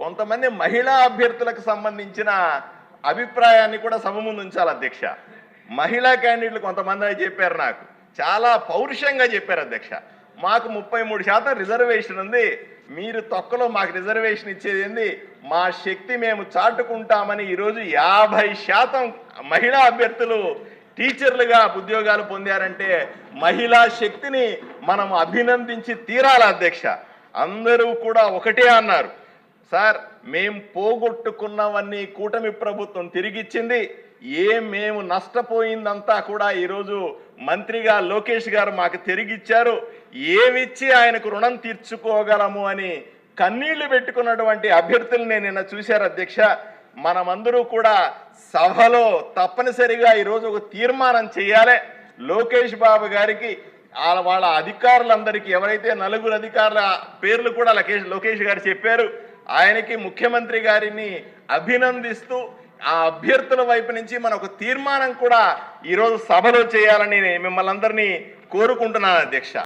కొంతమంది మహిళా అభ్యర్థులకు సంబంధించిన అభిప్రాయాన్ని కూడా సభ ముందు ఉంచాలి అధ్యక్ష. మహిళా క్యాండిడేట్లు కొంతమంది చెప్పారు, నాకు చాలా పౌరుషంగా చెప్పారు అధ్యక్ష, మాకు 33% రిజర్వేషన్ ఉంది, మీరు తొక్కలో మాకు రిజర్వేషన్ ఇచ్చేది ఏంది, మా శక్తి మేము చాటుకుంటామని ఈరోజు 50% మహిళా అభ్యర్థులు టీచర్లుగా ఉద్యోగాలు పొందారంటే మహిళా శక్తిని మనం అభినందించి తీరాలి అధ్యక్ష. అందరూ కూడా ఒకటే అన్నారు, సార్ మేము పోగొట్టుకున్నవన్నీ కూటమి ప్రభుత్వం తిరిగిచ్చింది, మేము నష్టపోయిందంతా కూడా ఈరోజు మంత్రిగా లోకేష్ గారు మాకు తిరిగిచ్చారు, ఏమిచ్చి ఆయనకు రుణం తీర్చుకోగలము అని కన్నీళ్లు పెట్టుకున్నటువంటి అభ్యర్థుల్ని నిన్న చూశారు అధ్యక్ష. మనమందరూ కూడా సభలో తప్పనిసరిగా ఈరోజు ఒక తీర్మానం చేయాలి. లోకేష్ బాబు గారికి వాళ్ళ అధికారులందరికీ, ఎవరైతే 4 అధికారుల పేర్లు కూడా లోకేష్ గారు చెప్పారు, ఆయనకి ముఖ్యమంత్రి గారిని అభినందిస్తూ ఆ అభ్యర్థుల వైపు నుంచి మన ఒక తీర్మానం కూడా ఈరోజు సభలో చేయాలని మిమ్మల్ని అందరినీ కోరుకుంటున్నాను అధ్యక్ష.